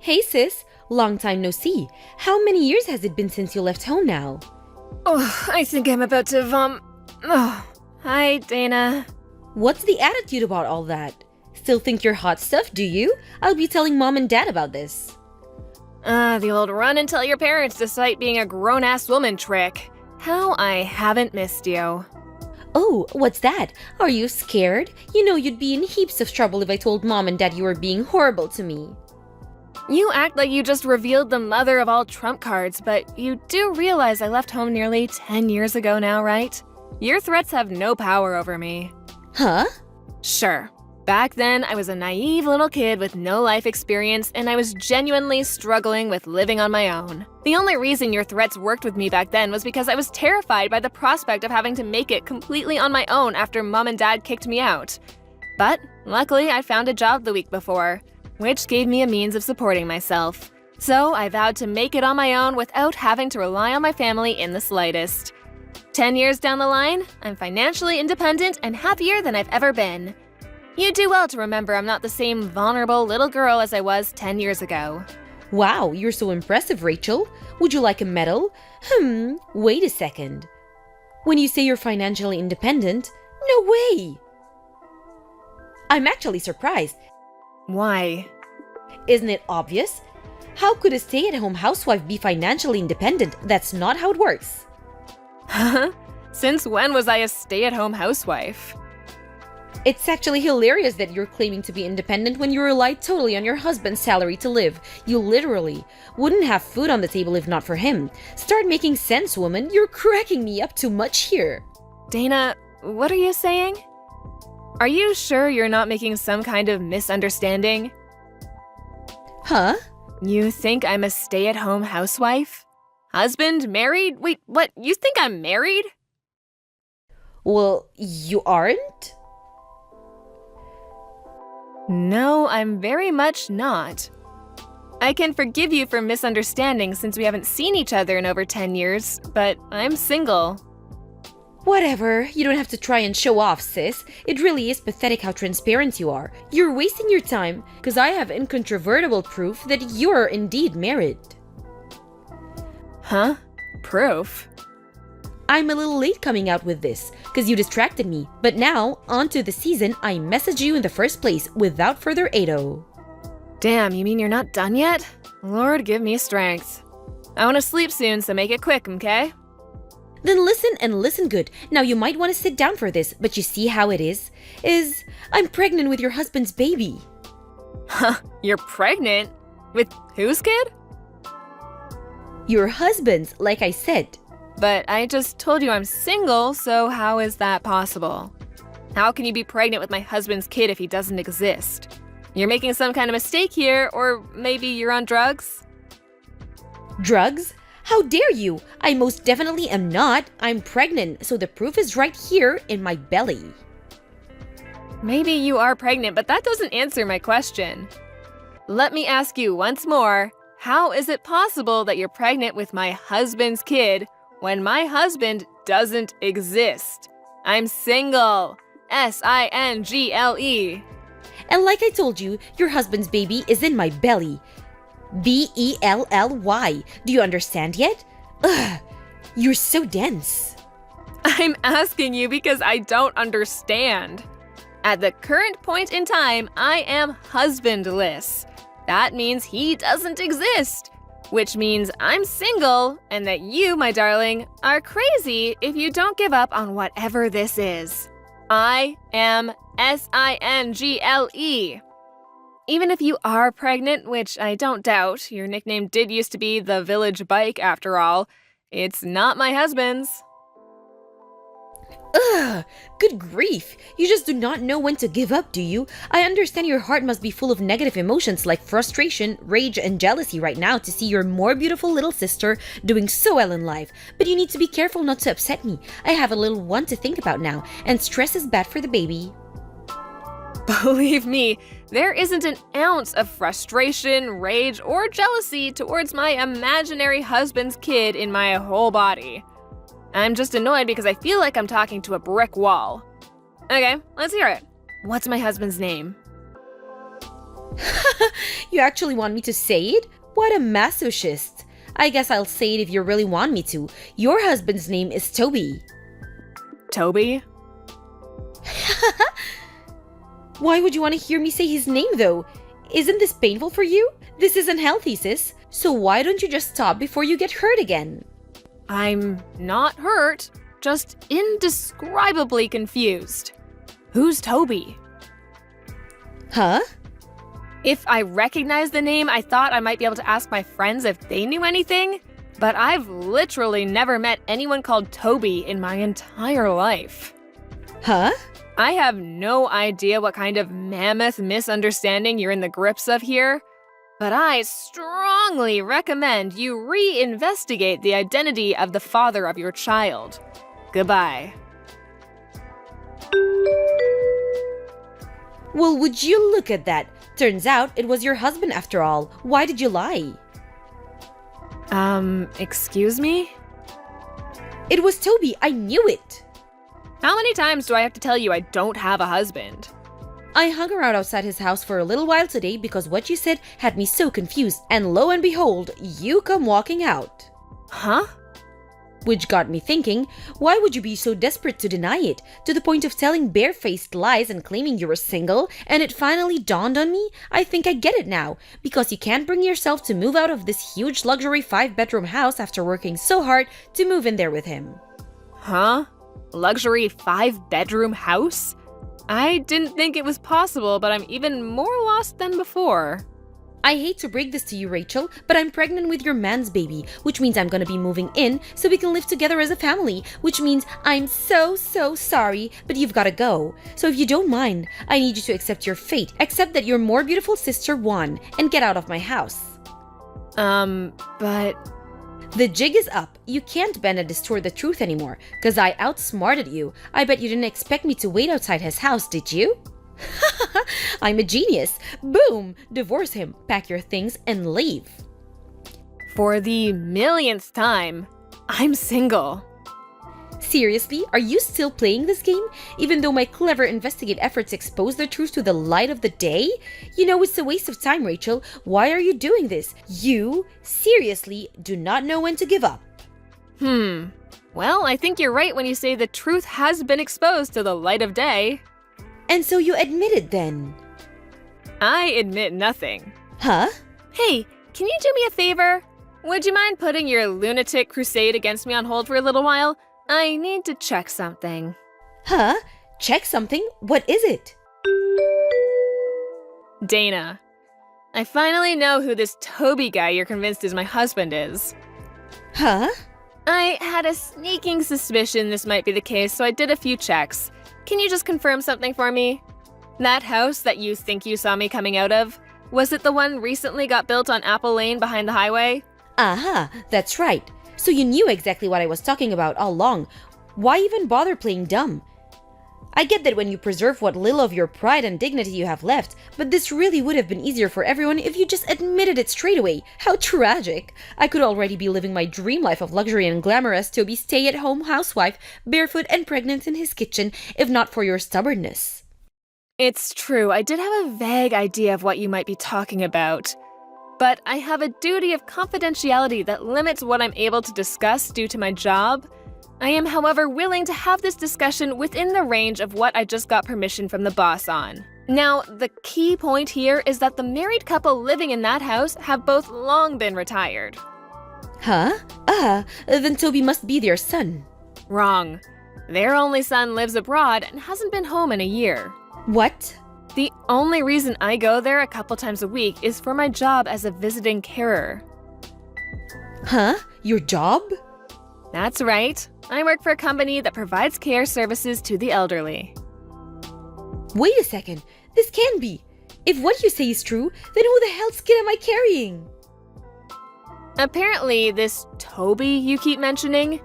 Hey sis, long time no see. How many years has it been since you left home now? Oh, I think I'm about to Oh, hi, Dana. What's the attitude about all that? Still think you're hot stuff, do you? I'll be telling mom and dad about this. The old run and tell your parents despite being a grown-ass woman trick. How I haven't missed you. Oh, what's that? Are you scared? You know you'd be in heaps of trouble if I told mom and dad you were being horrible to me. You act like you just revealed the mother of all trump cards, but you do realize I left home nearly 10 years ago now, right? Your threats have no power over me. Huh? Sure. Back then, I was a naive little kid with no life experience, and I was genuinely struggling with living on my own. The only reason your threats worked with me back then was because I was terrified by the prospect of having to make it completely on my own after mom and dad kicked me out. But luckily, I found a job the week before, which gave me a means of supporting myself. So I vowed to make it on my own without having to rely on my family in the slightest. 10 years down the line, I'm financially independent and happier than I've ever been. You do well to remember I'm not the same vulnerable little girl as I was 10 years ago. Wow, you're so impressive, Rachel. Would you like a medal? Wait a second. When you say you're financially independent, no way! I'm actually surprised. Why? Isn't it obvious? How could a stay-at-home housewife be financially independent? That's not how it works. Huh? Since when was I a stay-at-home housewife? It's actually hilarious that you're claiming to be independent when you rely totally on your husband's salary to live. You literally wouldn't have food on the table if not for him. Start making sense, woman. You're cracking me up too much here. Dana, what are you saying? Are you sure you're not making some kind of misunderstanding? Huh? You think I'm a stay-at-home housewife? Husband? Married? Wait, what? You think I'm married? Well, you aren't? No, I'm very much not. I can forgive you for misunderstanding since we haven't seen each other in over 10 years, but I'm single. Whatever, you don't have to try and show off, sis. It really is pathetic how transparent you are. You're wasting your time, because I have incontrovertible proof that you're indeed married. Huh? Proof? I'm a little late coming out with this, because you distracted me. But now, on to the season I messaged you in the first place, without further ado. Damn, you mean you're not done yet? Lord, give me strength. I want to sleep soon, so make it quick, okay? Then listen and listen good. Now you might want to sit down for this, but you see how it is? I'm pregnant with your husband's baby. Huh, you're pregnant? With whose kid? Your husband's, like I said. But I just told you I'm single, so how is that possible? How can you be pregnant with my husband's kid if he doesn't exist? You're making some kind of mistake here, or maybe you're on drugs? Drugs? How dare you? I most definitely am not. I'm pregnant, so the proof is right here in my belly. Maybe you are pregnant, but that doesn't answer my question. Let me ask you once more, how is it possible that you're pregnant with my husband's kid when my husband doesn't exist? I'm single. S-I-N-G-L-E. And like I told you, your husband's baby is in my belly. B-E-L-L-Y. Do you understand yet? Ugh, you're so dense. I'm asking you because I don't understand. At the current point in time, I am husbandless. That means he doesn't exist. Which means I'm single, and that you, my darling, are crazy if you don't give up on whatever this is. I am S-I-N-G-L-E. Even if you are pregnant, which I don't doubt, your nickname did used to be the Village Bike after all, it's not my husband's. Ugh, good grief. You just do not know when to give up, do you? I understand your heart must be full of negative emotions like frustration, rage, and jealousy right now to see your more beautiful little sister doing so well in life. But you need to be careful not to upset me. I have a little one to think about now, and stress is bad for the baby. Believe me, there isn't an ounce of frustration, rage, or jealousy towards my imaginary husband's kid in my whole body. I'm just annoyed because I feel like I'm talking to a brick wall. Okay, let's hear it. What's my husband's name? You actually want me to say it? What a masochist. I guess I'll say it if you really want me to. Your husband's name is Toby. Toby? Why would you want to hear me say his name, though? Isn't this painful for you? This isn't healthy, sis. So why don't you just stop before you get hurt again? I'm not hurt, just indescribably confused. Who's Toby? Huh? If I recognized the name, I thought I might be able to ask my friends if they knew anything, but I've literally never met anyone called Toby in my entire life. Huh? I have no idea what kind of mammoth misunderstanding you're in the grips of here, but I strongly recommend you reinvestigate the identity of the father of your child. Goodbye. Well, would you look at that? Turns out it was your husband after all. Why did you lie? Excuse me? It was Toby. I knew it. How many times do I have to tell you I don't have a husband? I hung around outside his house for a little while today because what you said had me so confused, and lo and behold, you come walking out. Huh? Which got me thinking, why would you be so desperate to deny it, to the point of telling barefaced lies and claiming you were single? And it finally dawned on me, I think I get it now, because you can't bring yourself to move out of this huge luxury 5-bedroom house after working so hard to move in there with him. Huh? Luxury 5-bedroom house? I didn't think it was possible, but I'm even more lost than before. I hate to break this to you, Rachel, but I'm pregnant with your man's baby, which means I'm gonna be moving in so we can live together as a family, which means I'm so sorry, but you've gotta go. So if you don't mind, I need you to accept your fate, accept that your more beautiful sister won, and get out of my house. But... The jig is up. You can't bend and distort the truth anymore, cause I outsmarted you. I bet you didn't expect me to wait outside his house, did you? I'm a genius. Boom! Divorce him, pack your things, and leave. For the millionth time, I'm single. Seriously, are you still playing this game? Even though my clever investigate efforts expose the truth to the light of the day? You know it's a waste of time, Rachel. Why are you doing this? You, seriously, do not know when to give up. Well, I think you're right when you say the truth has been exposed to the light of day. And so you admit it then? I admit nothing. Huh? Hey, can you do me a favor? Would you mind putting your lunatic crusade against me on hold for a little while? I need to check something. Huh? Check something? What is it? Dana, I finally know who this Toby guy you're convinced is my husband is. Huh? I had a sneaking suspicion this might be the case, so I did a few checks. Can you just confirm something for me? That house that you think you saw me coming out of, was it the one recently got built on Apple Lane behind the highway? Aha, that's right. So you knew exactly what I was talking about all along. Why even bother playing dumb? I get that when you preserve what little of your pride and dignity you have left, but this really would have been easier for everyone if you just admitted it straight away. How tragic! I could already be living my dream life of luxury and glamour as Toby's stay-at-home housewife, barefoot and pregnant in his kitchen, if not for your stubbornness. It's true, I did have a vague idea of what you might be talking about. But I have a duty of confidentiality that limits what I'm able to discuss due to my job. I am, however, willing to have this discussion within the range of what I just got permission from the boss on. Now, the key point here is that the married couple living in that house have both long been retired. Huh? Then Toby must be their son. Wrong. Their only son lives abroad and hasn't been home in a year. What? The only reason I go there a couple times a week is for my job as a visiting carer. Huh? Your job? That's right. I work for a company that provides care services to the elderly. Wait a second. This can't be. If what you say is true, then who the hell's kid am I carrying? Apparently, this Toby you keep mentioning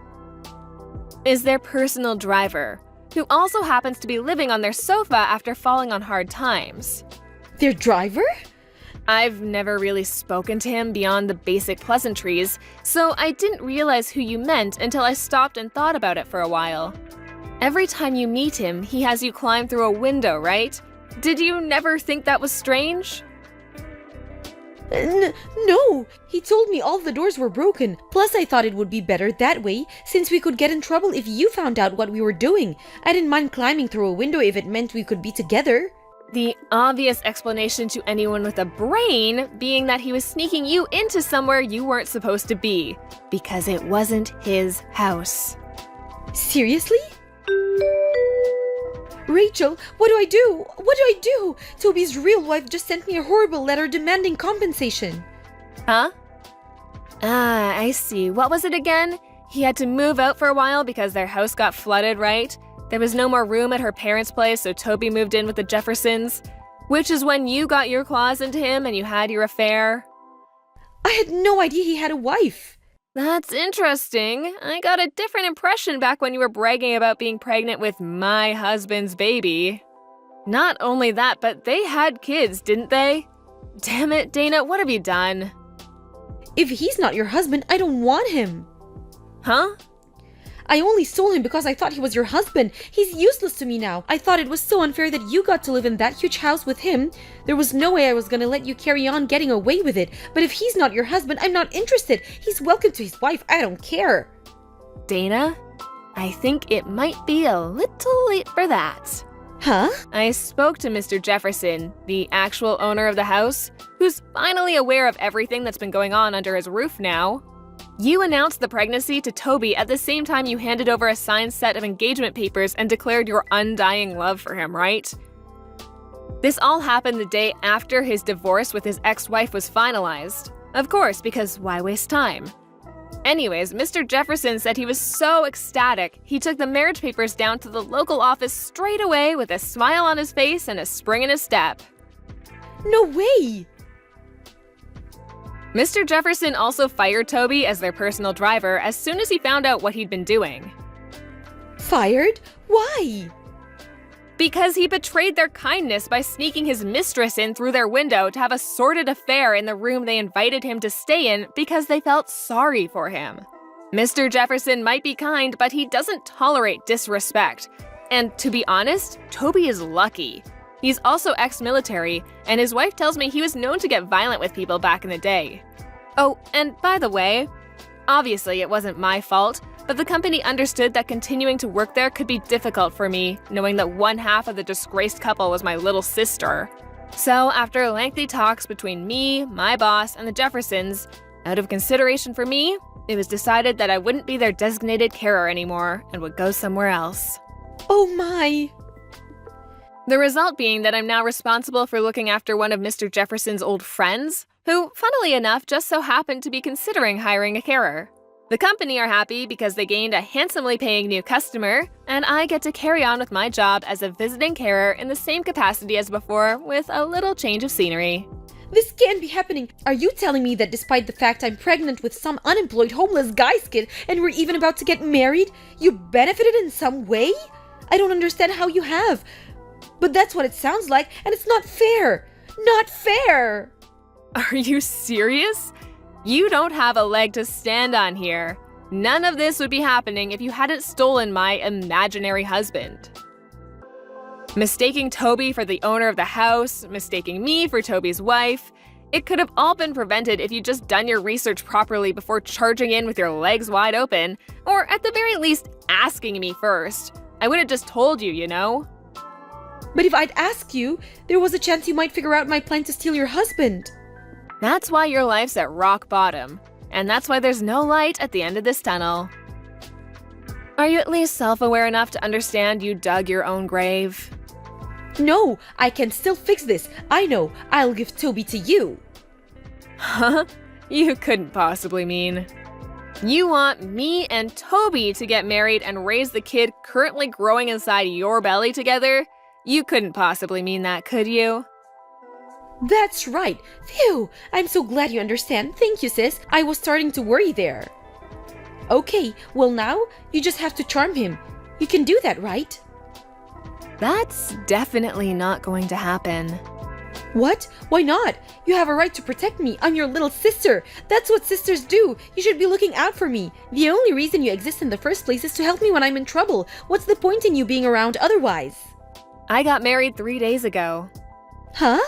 is their personal driver, who also happens to be living on their sofa after falling on hard times. Their driver? I've never really spoken to him beyond the basic pleasantries, so I didn't realize who you meant until I stopped and thought about it for a while. Every time you meet him, he has you climb through a window, right? Did you never think that was strange? No, he told me all the doors were broken. Plus, I thought it would be better that way, since we could get in trouble if you found out what we were doing. I didn't mind climbing through a window if it meant we could be together. The obvious explanation to anyone with a brain being that he was sneaking you into somewhere you weren't supposed to be, because it wasn't his house. Seriously? Rachel, what do I do? What do I do? Toby's real wife just sent me a horrible letter demanding compensation. Huh? Ah, I see. What was it again? He had to move out for a while because their house got flooded, right? There was no more room at her parents' place, so Toby moved in with the Jeffersons. Which is when you got your claws into him and you had your affair. I had no idea he had a wife. That's interesting. I got a different impression back when you were bragging about being pregnant with my husband's baby. Not only that, but they had kids, didn't they? Damn it, Dana, what have you done? If he's not your husband, I don't want him. Huh? I only sold him because I thought he was your husband. He's useless to me now. I thought it was so unfair that you got to live in that huge house with him. There was no way I was gonna let you carry on getting away with it. But if he's not your husband, I'm not interested. He's welcome to his wife. I don't care. Dana, I think it might be a little late for that. Huh? I spoke to Mr. Jefferson, the actual owner of the house, who's finally aware of everything that's been going on under his roof now. You announced the pregnancy to Toby at the same time you handed over a signed set of engagement papers and declared your undying love for him, right? This all happened the day after his divorce with his ex-wife was finalized. Of course, because why waste time? Anyways, Mr. Jefferson said he was so ecstatic, he took the marriage papers down to the local office straight away with a smile on his face and a spring in his step. No way! Mr. Jefferson also fired Toby as their personal driver as soon as he found out what he'd been doing. Fired? Why? Because he betrayed their kindness by sneaking his mistress in through their window to have a sordid affair in the room they invited him to stay in because they felt sorry for him. Mr. Jefferson might be kind, but he doesn't tolerate disrespect. And to be honest, Toby is lucky. He's also ex-military, and his wife tells me he was known to get violent with people back in the day. Oh, and by the way, obviously it wasn't my fault, but the company understood that continuing to work there could be difficult for me, knowing that one half of the disgraced couple was my little sister. So after lengthy talks between me, my boss, and the Jeffersons, out of consideration for me, it was decided that I wouldn't be their designated carer anymore and would go somewhere else. Oh my! The result being that I'm now responsible for looking after one of Mr. Jefferson's old friends, who, funnily enough, just so happened to be considering hiring a carer. The company are happy because they gained a handsomely paying new customer, and I get to carry on with my job as a visiting carer in the same capacity as before, with a little change of scenery. This can't be happening. Are you telling me that despite the fact I'm pregnant with some unemployed homeless guy's kid and we're even about to get married, you benefited in some way? I don't understand how you have. But that's what it sounds like, and it's not fair. Not fair! Are you serious? You don't have a leg to stand on here. None of this would be happening if you hadn't stolen my imaginary husband. Mistaking Toby for the owner of the house, mistaking me for Toby's wife, it could have all been prevented if you'd just done your research properly before charging in with your legs wide open, or at the very least, asking me first. I would have just told you, you know? But if I'd asked you, there was a chance you might figure out my plan to steal your husband. That's why your life's at rock bottom, and that's why there's no light at the end of this tunnel. Are you at least self-aware enough to understand you dug your own grave? No, I can still fix this. I know. I'll give Toby to you. Huh? You couldn't possibly mean. You want me and Toby to get married and raise the kid currently growing inside your belly together? You couldn't possibly mean that, could you? That's right. Phew! I'm so glad you understand. Thank you, sis. I was starting to worry there. Okay, well now, you just have to charm him. You can do that, right? That's definitely not going to happen. What? Why not? You have a right to protect me. I'm your little sister. That's what sisters do. You should be looking out for me. The only reason you exist in the first place is to help me when I'm in trouble. What's the point in you being around otherwise? I got married 3 days ago. Huh?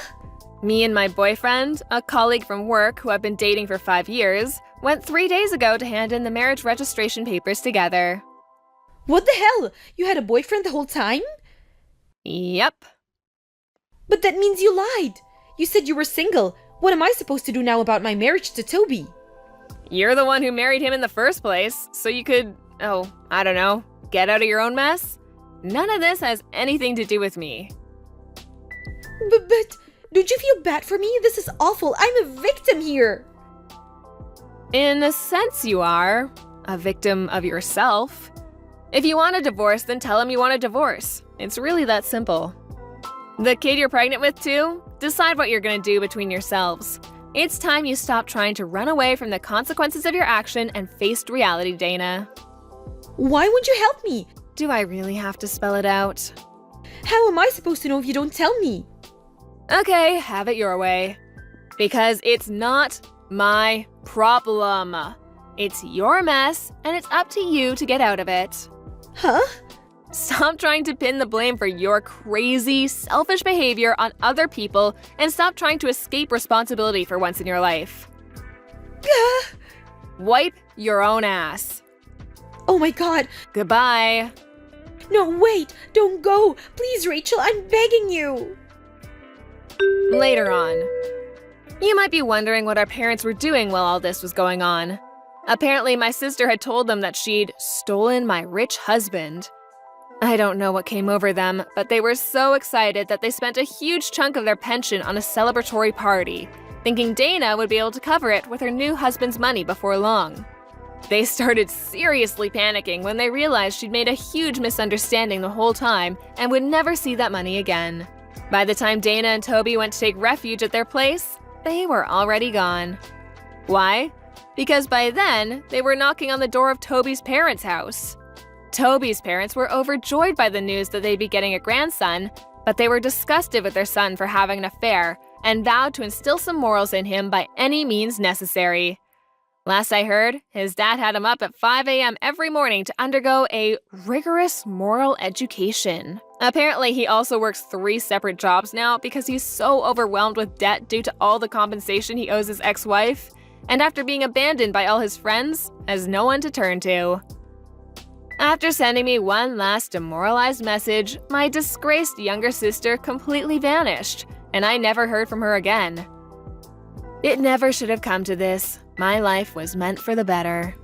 Me and my boyfriend, a colleague from work who I've been dating for 5 years, went 3 days ago to hand in the marriage registration papers together. What the hell? You had a boyfriend the whole time? Yep. But that means you lied. You said you were single. What am I supposed to do now about my marriage to Toby? You're the one who married him in the first place, so you could, I don't know, get out of your own mess? None of this has anything to do with me. But don't you feel bad for me? This is awful. I'm a victim here. In a sense, you are a victim of yourself. If you want a divorce, then tell him you want a divorce. It's really that simple. The kid you're pregnant with, too? Decide what you're gonna do between yourselves. It's time you stop trying to run away from the consequences of your action and faced reality, Dana. Why won't you help me? Do I really have to spell it out? How am I supposed to know if you don't tell me? Okay, have it your way. Because it's not my problem. It's your mess, and it's up to you to get out of it. Huh? Stop trying to pin the blame for your crazy, selfish behavior on other people and stop trying to escape responsibility for once in your life. Wipe your own ass. Oh my god. Goodbye. No, wait. Don't go. Please, Rachel, I'm begging you. Later on. You might be wondering what our parents were doing while all this was going on. Apparently, my sister had told them that she'd stolen my rich husband. I don't know what came over them, but they were so excited that they spent a huge chunk of their pension on a celebratory party, thinking Dana would be able to cover it with her new husband's money before long. They started seriously panicking when they realized she'd made a huge misunderstanding the whole time and would never see that money again. By the time Dana and Toby went to take refuge at their place, they were already gone. Why? Because by then, they were knocking on the door of Toby's parents' house. Toby's parents were overjoyed by the news that they'd be getting a grandson, but they were disgusted with their son for having an affair and vowed to instill some morals in him by any means necessary. Last I heard, his dad had him up at 5 a.m. every morning to undergo a rigorous moral education. Apparently, he also works 3 separate jobs now because he's so overwhelmed with debt due to all the compensation he owes his ex-wife, and after being abandoned by all his friends, has no one to turn to. After sending me one last demoralized message, my disgraced younger sister completely vanished, and I never heard from her again. It never should have come to this. My life was meant for the better.